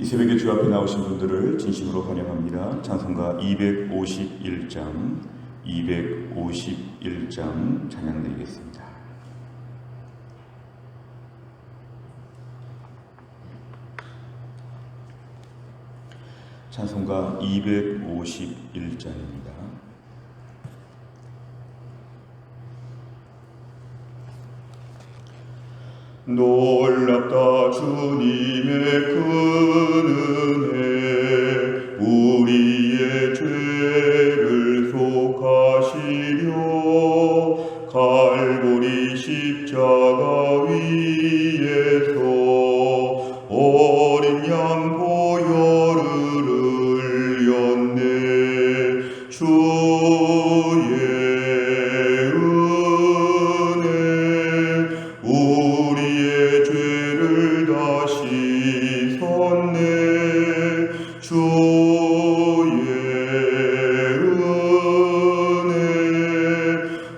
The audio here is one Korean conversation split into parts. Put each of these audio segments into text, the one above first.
이 새벽에 주 앞에 나오신 분들을 진심으로 환영합니다. 찬송가 251장 찬양 드리겠습니다. 찬송가 251장입니다. 놀랍다 주님의 큰 은혜, 우리의 죄를 속하시려 갈보리 십자가 위에서 어린 양 보혈을 흘렸네. 주의 은혜 우리의 죄를 다 씻었네. 주의 은혜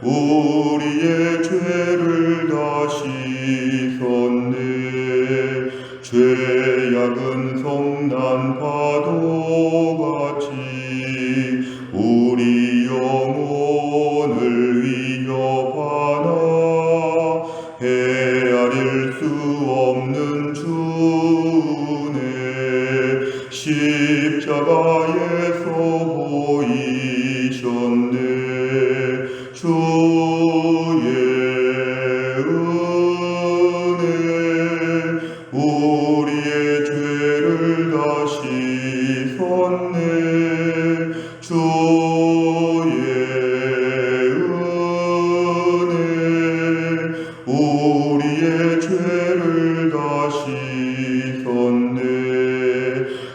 우리의 죄를 다 씻었네. 죄악은 성난 파도같이 우리 영혼을 위협하나 헤아릴 수 없는 주네. 십자가에서 보이셨네. 주의 은혜 우리의 죄를 다 씻었네. 주의 은혜 우리의 죄를 다 씻었네.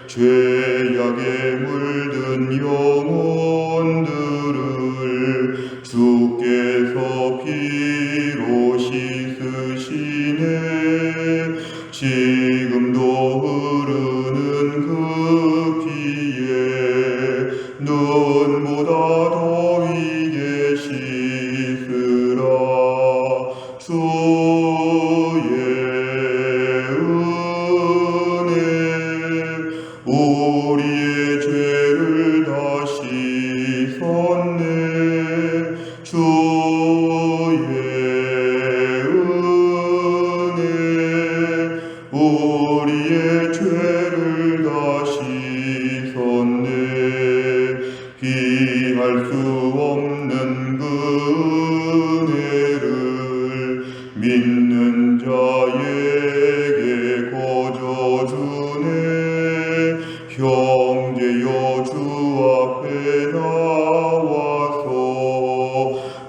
죄악에 물든 영혼들을 주께서 피로 씻으시네. 지금도 흐르는 그 피에 눈보다 더위게 씻으라. 주의 은혜 우리의 죄를 다 씻었네. 주의 은혜 우리의 죄를 다 씻었네. 비할 수 없는 그 은혜를 믿는 자에게 거저주네. 형제여 주 앞에 나와서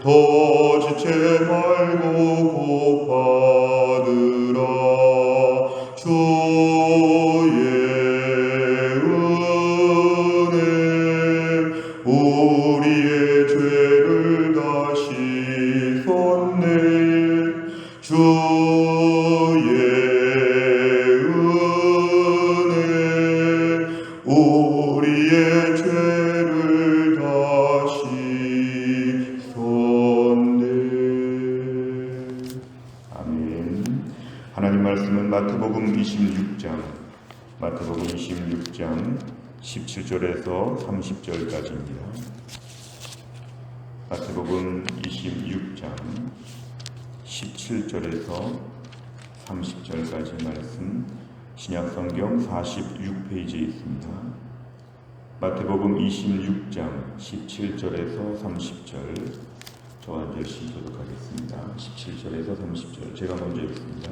더 지체 말고 곧 받으라. 주의 은혜 우리의 죄를 다 씻었네. 주의 은혜 우리의 죄를 다 씻었네. 아멘. 하나님 말씀은 마태복음 26장 17절에서 30절까지입니다. 마태복음 26장 17절에서 30절까지 말씀 신약성경 46페이지에 있습니다. 마태복음 26장 17절에서 30절 저 한 절씩 교독하겠습니다. 17절에서 30절 제가 먼저 읽습니다.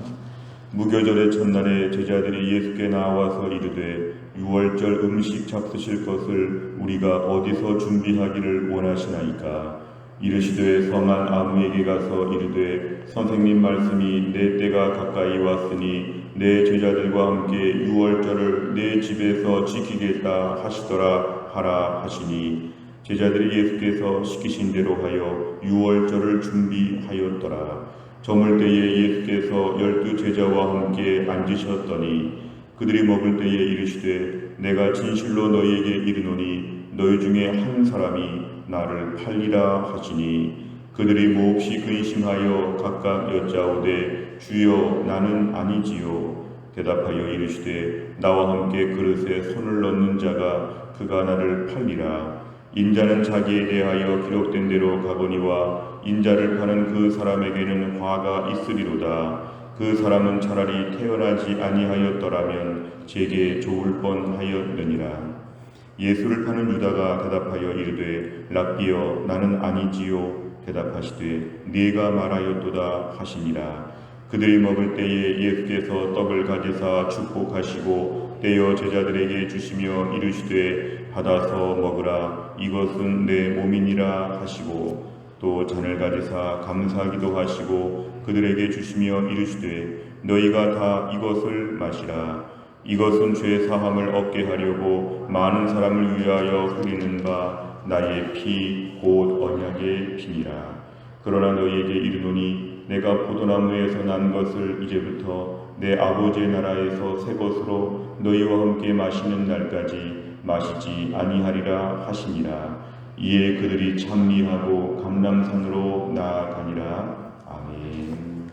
무교절의 첫날에 제자들이 예수께 나와서 이르되 유월절 음식 잡수실 것을 우리가 어디서 준비하기를 원하시나이까? 이르시되 성한 아무에게 가서 이르되 선생님 말씀이 내 때가 가까이 왔으니 내 제자들과 함께 유월절을 내 집에서 지키겠다 하시더라 하라 하시니 제자들이 예수께서 시키신 대로 하여 유월절을 준비하였더라. 저물 때에 예수께서 12 제자와 함께 앉으셨더니 그들이 먹을 때에 이르시되 내가 진실로 너희에게 이르노니 너희 중에 한 사람이 나를 팔리라 하시니 그들이 몹시 근심하여 각각 여짜오되 주여 나는 아니지요. 대답하여 이르시되 나와 함께 그릇에 손을 넣는 자가 그가 나를 팔리라. 인자는 자기에 대하여 기록된 대로 가거니와 인자를 파는 그 사람에게는 화가 있으리로다. 그 사람은 차라리 태어나지 아니하였더라면 제게 좋을 뻔하였느니라. 예수를 파는 유다가 대답하여 이르되 랍비여 나는 아니지요. 대답하시되 네가 말하였도다 하시니라. 그들이 먹을 때에 예수께서 떡을 가지사 축복하시고 떼어 제자들에게 주시며 이르시되 받아서 먹으라. 이것은 내 몸이니라 하시고 또 잔을 가지사 감사기도 하시고 그들에게 주시며 이르시되 너희가 다 이것을 마시라. 이것은 죄 사함을 얻게 하려고 많은 사람을 위하여 흘리는 바 나의 피 곧 언약의 피니라. 그러나 너희에게 이르노니 내가 포도나무에서 난 것을 이제부터 내 아버지의 나라에서 새 것으로 너희와 함께 마시는 날까지 마시지 아니하리라 하시니라. 이에 그들이 찬미하고 감람산으로 나아가니라. 아멘.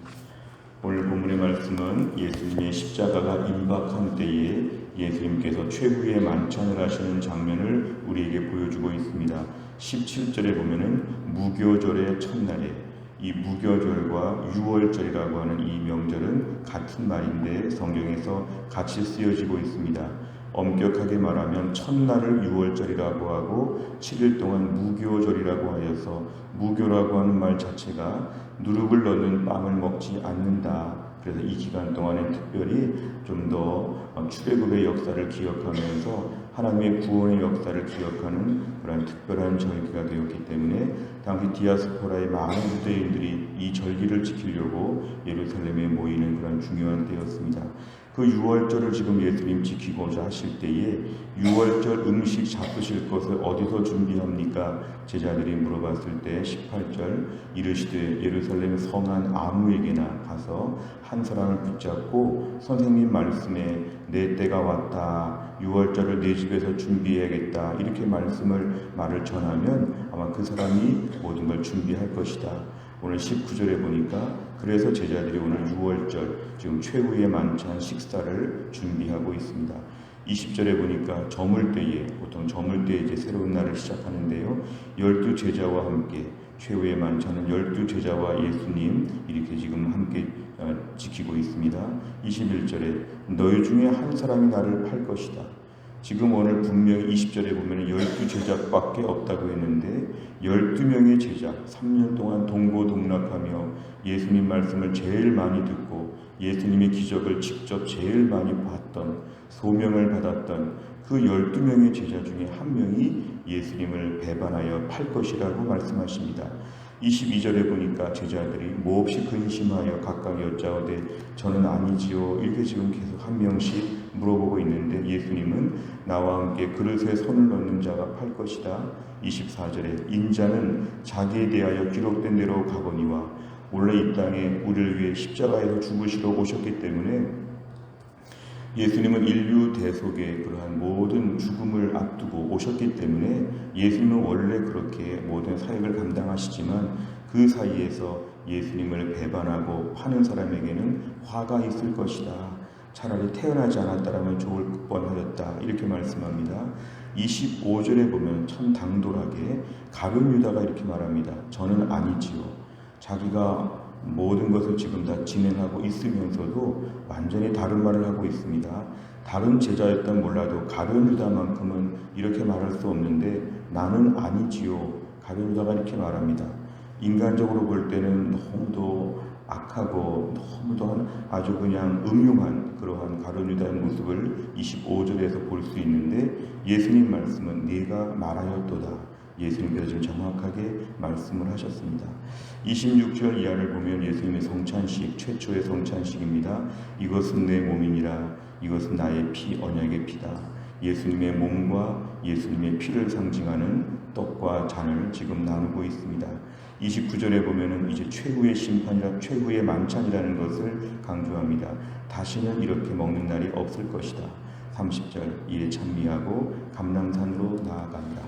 오늘 본문의 말씀은 예수님의 십자가가 임박한 때에 예수님께서 최후의 만찬을 하시는 장면을 우리에게 보여주고 있습니다. 17절에 보면은 무교절의 첫날에, 이 무교절과 유월절이라고 하는 이 명절은 같은 말인데 성경에서 같이 쓰여지고 있습니다. 엄격하게 말하면 첫날을 유월절이라고 하고 7일 동안 무교절이라고 하여서 무교라고 하는 말 자체가 누룩을 넣는 빵을 먹지 않는다. 그래서 이 기간 동안에 특별히 좀 더 출애굽의 역사를 기억하면서 하나님의 구원의 역사를 기억하는 그런 특별한 절기가 되었기 때문에 당시 디아스포라의 많은 유대인들이 이 절기를 지키려고 예루살렘에 모이는 그런 중요한 때였습니다. 그 유월절을 지금 예수님 지키고자 하실 때에 유월절 음식 잡수실 것을 어디서 준비합니까? 제자들이 물어봤을 때 18절 이르시되 예루살렘 성한 아무에게나 가서 한 사람을 붙잡고 선생님 말씀에 내 때가 왔다. 유월절을 내 집에서 준비해야겠다. 이렇게 말을 전하면 아마 그 사람이 모든 걸 준비할 것이다. 오늘 19절에 보니까 그래서 제자들이 오늘 6월절 지금 최후의 만찬 식사를 준비하고 있습니다. 20절에 보니까 저물 때에 보통 저물 때에 이제 새로운 날을 시작하는데요. 12제자와 함께 최후의 만찬은 12제자와 예수님 이렇게 지금 함께 지키고 있습니다. 21절에 너희 중에 한 사람이 나를 팔 것이다. 지금 오늘 분명히 20절에 보면 12제자밖에 없다고 했는데 12명의 제자 3년 동안 동고동락하며 예수님 말씀을 제일 많이 듣고 예수님의 기적을 직접 제일 많이 봤던 소명을 받았던 그 12명의 제자 중에 한 명이 예수님을 배반하여 팔 것이라고 말씀하십니다. 22절에 보니까 제자들이 몹시 근심하여 각각 여짜오되 저는 아니지요. 이렇게 지금 계속 한 명씩 물어보고 있는데 예수님은 나와 함께 그릇에 손을 넣는 자가 팔 것이다. 24절에 인자는 자기에 대하여 기록된 대로 가거니와 원래 이 땅에 우리를 위해 십자가에서 죽으시러 오셨기 때문에 예수님은 인류 대속의 그러한 모든 죽음을 앞두고 오셨기 때문에 예수님은 원래 그렇게 모든 사역을 감당하시지만 그 사이에서 예수님을 배반하고 파는 사람에게는 화가 있을 것이다. 차라리 태어나지 않았다라면 좋을 뻔하였다. 이렇게 말씀합니다. 25절에 보면 참 당돌하게 가룟 유다가 이렇게 말합니다. 저는 아니지요. 자기가 모든 것을 지금 다 진행하고 있으면서도 완전히 다른 말을 하고 있습니다. 다른 제자였던 몰라도 가룟 유다만큼은 이렇게 말할 수 없는데 나는 아니지요. 가룟 유다가 이렇게 말합니다. 인간적으로 볼 때는 너무도 악하고 너무도 아주 그냥 음흉한 그러한 가룟 유다의 모습을 25절에서 볼 수 있는데 예수님 말씀은 네가 말하였도다. 예수님께서 지금 정확하게 말씀을 하셨습니다. 26절 이하를 보면 예수님의 성찬식, 최초의 성찬식입니다. 이것은 내 몸이니라. 이것은 나의 피, 언약의 피다. 예수님의 몸과 예수님의 피를 상징하는 떡과 잔을 지금 나누고 있습니다. 29절에 보면은 이제 최후의 심판이라 최후의 만찬이라는 것을 강조합니다. 다시는 이렇게 먹는 날이 없을 것이다. 30절 이에 찬미하고 감람산으로 나아간다.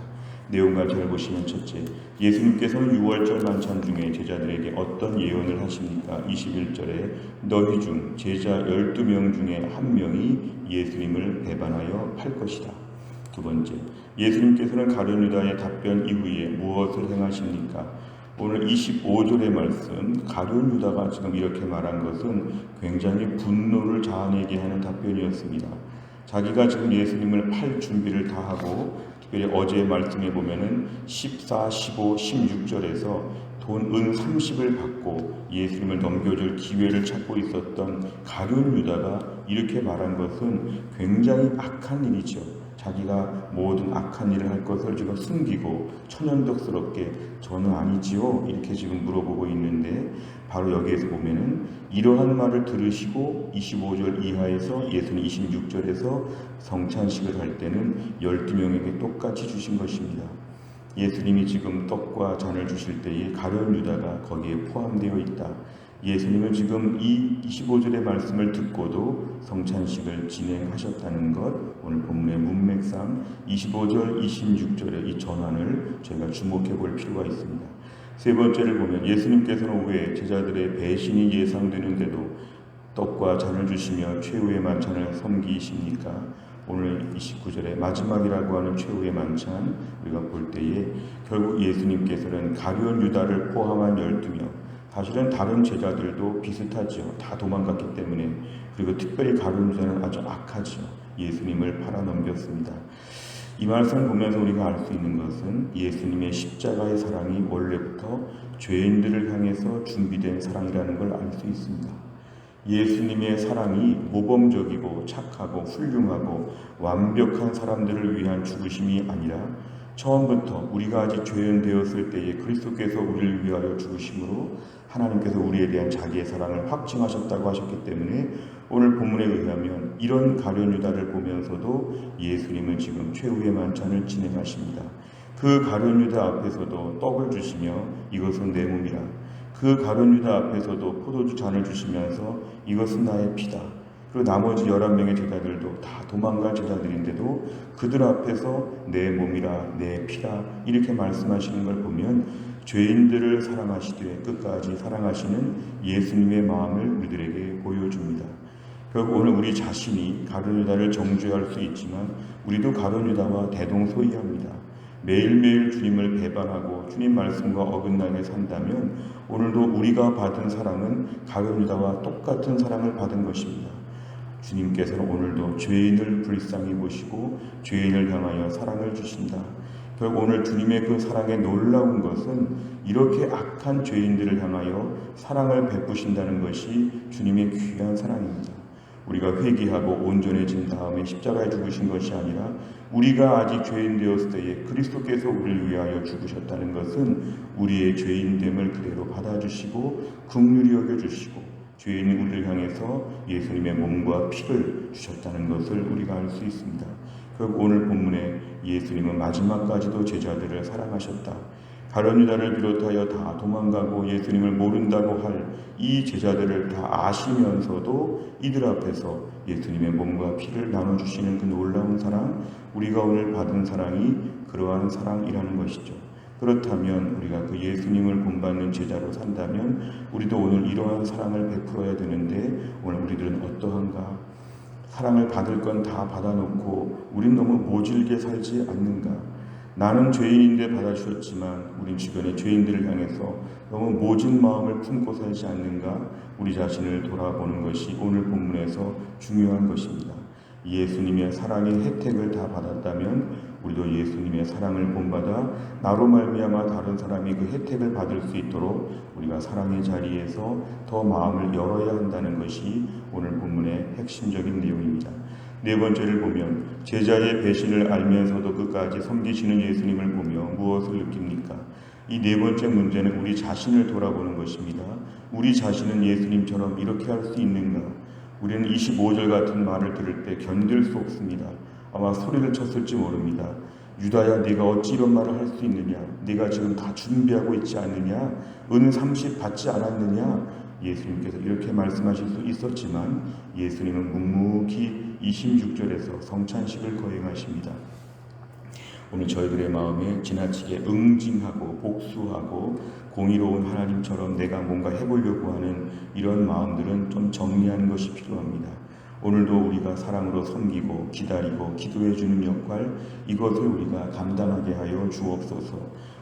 내용과 잘 보시면 첫째, 예수님께서는 6월절 만찬 중에 제자들에게 어떤 예언을 하십니까? 21절에 너희 중 제자 12명 중에 한 명이 예수님을 배반하여 팔 것이다. 두 번째, 예수님께서는 가룟 유다의 답변 이후에 무엇을 행하십니까? 오늘 25절의 말씀, 가룟 유다가 지금 이렇게 말한 것은 굉장히 분노를 자아내게 하는 답변이었습니다. 자기가 지금 예수님을 팔 준비를 다 하고, 특별히 어제의 말씀에 보면은 14, 15, 16절에서 은 30을 받고 예수님을 넘겨줄 기회를 찾고 있었던 가룟 유다가 이렇게 말한 것은 굉장히 악한 일이죠. 자기가 모든 악한 일을 할 것을 지금 숨기고 천연덕스럽게 저는 아니지요? 이렇게 지금 물어보고 있는데, 바로 여기에서 보면은 이러한 말을 들으시고 25절 이하에서 예수님 26절에서 성찬식을 할 때는 12명에게 똑같이 주신 것입니다. 예수님이 지금 떡과 잔을 주실 때에 가룟 유다가 거기에 포함되어 있다. 예수님은 지금 이 25절의 말씀을 듣고도 성찬식을 진행하셨다는 것, 오늘 본문의 문맥상 25절, 26절의 이 전환을 저희가 주목해 볼 필요가 있습니다. 세 번째를 보면 예수님께서는 왜 제자들의 배신이 예상되는데도 떡과 잔을 주시며 최후의 만찬을 섬기십니까? 오늘 29절에 마지막이라고 하는 최후의 만찬 우리가 볼 때에 결국 예수님께서는 가룟 유다를 포함한 12명, 사실은 다른 제자들도 비슷하지요. 다 도망갔기 때문에. 그리고 특별히 가룟 유다는 아주 악하지요. 예수님을 팔아넘겼습니다. 이 말씀을 보면서 우리가 알 수 있는 것은 예수님의 십자가의 사랑이 원래부터 죄인들을 향해서 준비된 사랑이라는 걸 알 수 있습니다. 예수님의 사랑이 모범적이고 착하고 훌륭하고 완벽한 사람들을 위한 죽으심이 아니라 처음부터 우리가 아직 죄인 되었을 때에 그리스도께서 우리를 위하여 죽으심으로 하나님께서 우리에 대한 자기의 사랑을 확증하셨다고 하셨기 때문에 오늘 본문에 의하면 이런 가룟 유다를 보면서도 예수님은 지금 최후의 만찬을 진행하십니다. 그 가룟 유다 앞에서도 떡을 주시며 이것은 내 몸이라, 그 가룟 유다 앞에서도 포도주 잔을 주시면서 이것은 나의 피다. 그리고 나머지 11명의 제자들도 다 도망갈 제자들인데도 그들 앞에서 내 몸이라 내 피라 이렇게 말씀하시는 걸 보면 죄인들을 사랑하시되 끝까지 사랑하시는 예수님의 마음을 우리들에게 보여줍니다. 결국 오늘 우리 자신이 가룟 유다를 정죄할 수 있지만 우리도 가룟 유다와 대동소이합니다. 매일매일 주님을 배반하고 주님 말씀과 어긋나게 산다면 오늘도 우리가 받은 사랑은 가룟 유다와 똑같은 사랑을 받은 것입니다. 주님께서는 오늘도 죄인을 불쌍히 보시고 죄인을 향하여 사랑을 주신다. 결국 오늘 주님의 그 사랑의 놀라운 것은 이렇게 악한 죄인들을 향하여 사랑을 베푸신다는 것이 주님의 귀한 사랑입니다. 우리가 회개하고 온전해진 다음에 십자가에 죽으신 것이 아니라 우리가 아직 죄인 되었을 때에 그리스도께서 우리를 위하여 죽으셨다는 것은 우리의 죄인됨을 그대로 받아주시고 긍휼히 여겨주시고 죄인인 우리를 향해서 예수님의 몸과 피를 주셨다는 것을 우리가 알 수 있습니다. 결국 오늘 본문에 예수님은 마지막까지도 제자들을 사랑하셨다. 가룟 유다를 비롯하여 다 도망가고 예수님을 모른다고 할 이 제자들을 다 아시면서도 이들 앞에서 예수님의 몸과 피를 나눠주시는 그 놀라운 사랑, 우리가 오늘 받은 사랑이 그러한 사랑이라는 것이죠. 그렇다면 우리가 그 예수님을 본받는 제자로 산다면 우리도 오늘 이러한 사랑을 베풀어야 되는데 오늘 우리들은 어떠한가? 사랑을 받을 건 다 받아놓고 우린 너무 모질게 살지 않는가? 나는 죄인인데 받아주셨지만 우린 주변의 죄인들을 향해서 너무 모진 마음을 품고 살지 않는가? 우리 자신을 돌아보는 것이 오늘 본문에서 중요한 것입니다. 예수님의 사랑의 혜택을 다 받았다면 우리도 예수님의 사랑을 본받아 나로 말미암아 다른 사람이 그 혜택을 받을 수 있도록 우리가 사랑의 자리에서 더 마음을 열어야 한다는 것이 오늘 본문의 핵심적인 내용입니다. 네 번째를 보면 제자의 배신을 알면서도 끝까지 섬기시는 예수님을 보며 무엇을 느낍니까? 이 네 번째 문제는 우리 자신을 돌아보는 것입니다. 우리 자신은 예수님처럼 이렇게 할 수 있는가? 우리는 25절 같은 말을 들을 때 견딜 수 없습니다. 아마 소리를 쳤을지 모릅니다. 유다야, 네가 어찌 이런 말을 할 수 있느냐? 네가 지금 다 준비하고 있지 않느냐? 은 30 받지 않았느냐? 예수님께서 이렇게 말씀하실 수 있었지만 예수님은 묵묵히 26절에서 성찬식을 거행하십니다. 오늘 저희들의 마음에 지나치게 응징하고 복수하고 공의로운 하나님처럼 내가 뭔가 해보려고 하는 이런 마음들은 좀 정리하는 것이 필요합니다. 오늘도 우리가 사랑으로 섬기고 기다리고 기도해주는 역할, 이것을 우리가 감당하게 하여 주옵소서.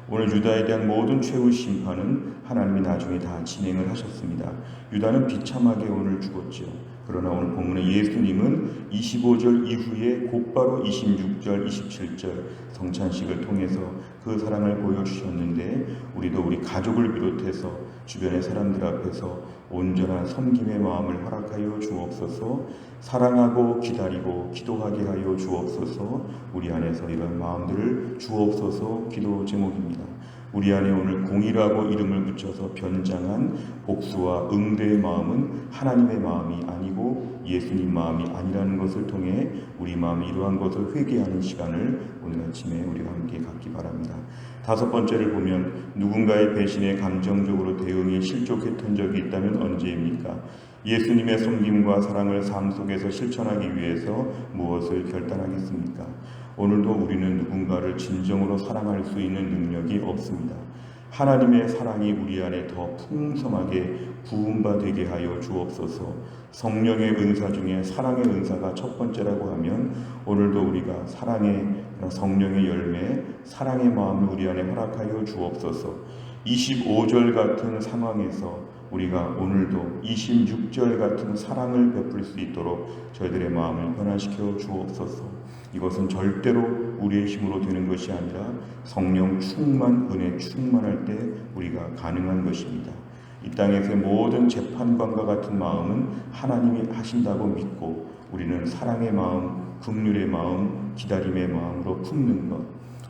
오늘 유다에 대한 모든 최후 심판은 하나님이 나중에 다 진행을 하셨습니다. 유다는 비참하게 오늘 죽었죠. 그러나 오늘 본문의 예수님은 25절 이후에 곧바로 26절, 27절 성찬식을 통해서 그 사랑을 보여주셨는데, 우리도 우리 가족을 비롯해서 주변의 사람들 앞에서 온전한 섬김의 마음을 허락하여 주옵소서. 사랑하고 기다리고 기도하게 하여 주옵소서. 우리 안에서 이런 마음들을 주옵소서. 기도 제목입니다. 우리 안에 오늘 공의라고 이름을 붙여서 변장한 복수와 응대의 마음은 하나님의 마음이 아니고 예수님 마음이 아니라는 것을 통해 우리 마음이 이러한 것을 회개하는 시간을 오늘 아침에 우리가 함께 갖기 바랍니다. 다섯 번째를 보면, 누군가의 배신에 감정적으로 대응에 실족했던 적이 있다면 언제입니까? 예수님의 섬김과 사랑을 삶 속에서 실천하기 위해서 무엇을 결단하겠습니까? 오늘도 우리는 누군가를 진정으로 사랑할 수 있는 능력이 없습니다. 하나님의 사랑이 우리 안에 더 풍성하게 부음바 되게 하여 주옵소서. 성령의 은사 중에 사랑의 은사가 첫 번째라고 하면, 오늘도 우리가 사랑의 성령의 열매, 사랑의 마음을 우리 안에 허락하여 주옵소서. 25절 같은 상황에서 우리가 오늘도 26절 같은 사랑을 베풀 수 있도록 저희들의 마음을 변화시켜 주옵소서. 이것은 절대로 우리의 힘으로 되는 것이 아니라 성령 충만, 은혜 충만할 때 우리가 가능한 것입니다. 이 땅에서의 모든 재판관과 같은 마음은 하나님이 하신다고 믿고, 우리는 사랑의 마음, 긍휼의 마음, 기다림의 마음으로 품는 것.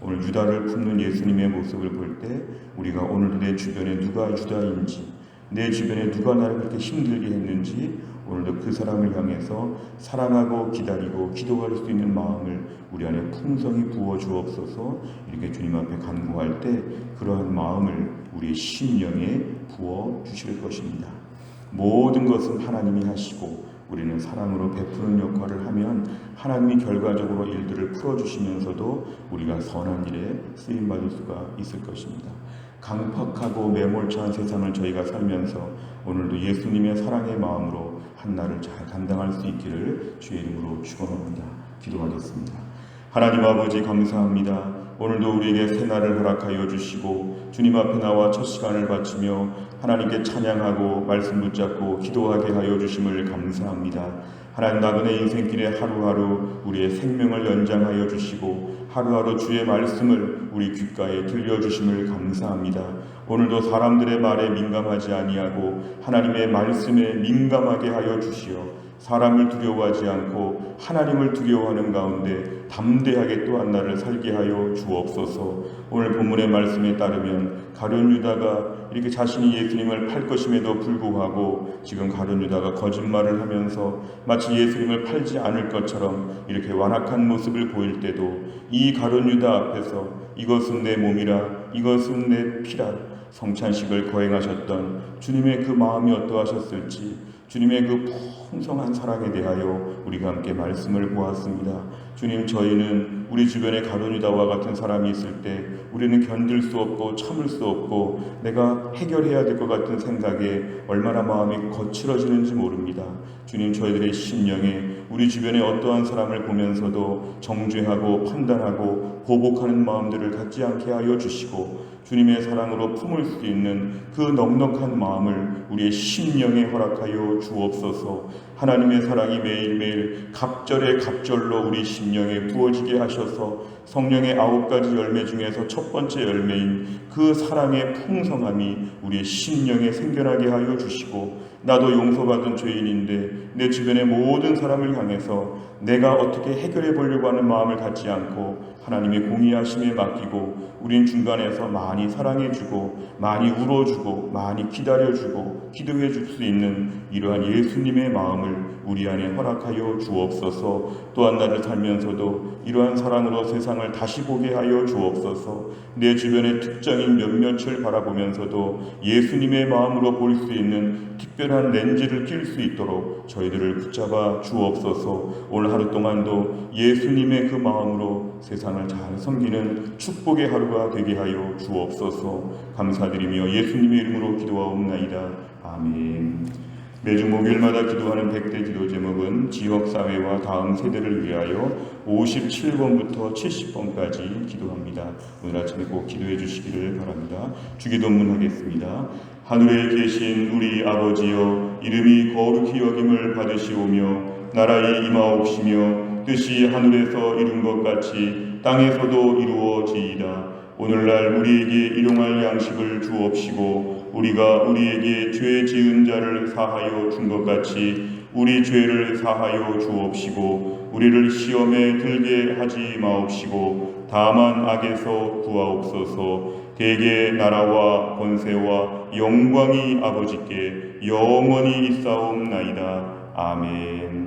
오늘 유다를 품는 예수님의 모습을 볼 때 우리가 오늘도 내 주변에 누가 유다인지, 내 주변에 누가 나를 그렇게 힘들게 했는지, 오늘도 그 사람을 향해서 사랑하고 기다리고 기도할 수 있는 마음을 우리 안에 풍성히 부어 주옵소서. 이렇게 주님 앞에 간구할 때 그러한 마음을 우리의 심령에 부어 주실 것입니다. 모든 것은 하나님이 하시고 우리는 사랑으로 베푸는 역할을 하면 하나님이 결과적으로 일들을 풀어주시면서도 우리가 선한 일에 쓰임받을 수가 있을 것입니다. 강팍하고 매몰차한 세상을 저희가 살면서 오늘도 예수님의 사랑의 마음으로 한날을 잘 감당할 수 있기를 주의 이름으로 축원합니다. 기도하겠습니다. 하나님 아버지, 감사합니다. 오늘도 우리에게 새날을 허락하여 주시고 주님 앞에 나와 첫 시간을 바치며 하나님께 찬양하고 말씀 붙잡고 기도하게 하여 주심을 감사합니다. 하나님, 나그네 인생길에 하루하루 우리의 생명을 연장하여 주시고 하루하루 주의 말씀을 우리 귓가에 들려주심을 감사합니다. 오늘도 사람들의 말에 민감하지 아니하고 하나님의 말씀에 민감하게 하여 주시어 사람을 두려워하지 않고 하나님을 두려워하는 가운데 담대하게 또 한날을 살게 하여 주옵소서. 오늘 본문의 말씀에 따르면 가룟 유다가 이렇게 자신이 예수님을 팔 것임에도 불구하고 지금 가룟 유다가 거짓말을 하면서 마치 예수님을 팔지 않을 것처럼 이렇게 완악한 모습을 보일 때도 이 가룟 유다 앞에서 이것은 내 몸이라, 이것은 내 피라 성찬식을 거행하셨던 주님의 그 마음이 어떠하셨을지, 주님의 그 풍성한 사랑에 대하여 우리가 함께 말씀을 보았습니다. 주님, 저희는 우리 주변에 가룟 유다와 같은 사람이 있을 때 우리는 견딜 수 없고 참을 수 없고 내가 해결해야 될 것 같은 생각에 얼마나 마음이 거칠어지는지 모릅니다. 주님, 저희들의 심령에 우리 주변에 어떠한 사람을 보면서도 정죄하고 판단하고 보복하는 마음들을 갖지 않게 하여 주시고 주님의 사랑으로 품을 수 있는 그 넉넉한 마음을 우리의 심령에 허락하여 주옵소서. 하나님의 사랑이 매일매일 갑절에 갑절로 우리 심령에 부어지게 하셔서 성령의 9가지 열매 중에서 첫 번째 열매인 그 사랑의 풍성함이 우리의 심령에 생겨나게 하여 주시고, 나도 용서받은 죄인인데 내 주변의 모든 사람을 향해서 내가 어떻게 해결해 보려고 하는 마음을 갖지 않고 하나님의 공의하심에 맡기고 우린 중간에서 많이 사랑해주고 많이 울어주고 많이 기다려주고 기도해 줄 수 있는 이러한 예수님의 마음을 우리 안에 허락하여 주옵소서. 또한 나를 살면서도 이러한 사랑으로 세상을 다시 보게 하여 주옵소서. 내 주변의 특정인 몇몇을 바라보면서도 예수님의 마음으로 볼 수 있는 특별한 렌즈를 낄 수 있도록 저희들을 붙잡아 주옵소서. 오늘 하루 동안도 예수님의 그 마음으로 세상을 세상을 잘 섬기는 축복의 하루가 되게 하여 주옵소서. 감사드리며 예수님의 이름으로 기도하옵나이다. 아멘. 매주 목요일마다 기도하는 100대 기도 제목은 지역사회와 다음 세대를 위하여 57번부터 70번까지 기도합니다. 오늘 아침에 꼭 기도해 주시기를 바랍니다. 주기도문 하겠습니다. 하늘에 계신 우리 아버지여, 이름이 거룩히 여김을 받으시오며 나라의 임하옵시며 뜻이 하늘에서 이룬 것 같이 땅에서도 이루어지이다. 오늘날 우리에게 일용할 양식을 주옵시고 우리가 우리에게 죄 지은 자를 사하여 준 것 같이 우리 죄를 사하여 주옵시고 우리를 시험에 들게 하지 마옵시고 다만 악에서 구하옵소서. 대개 나라와 권세와 영광이 아버지께 영원히 있사옵나이다. 아멘.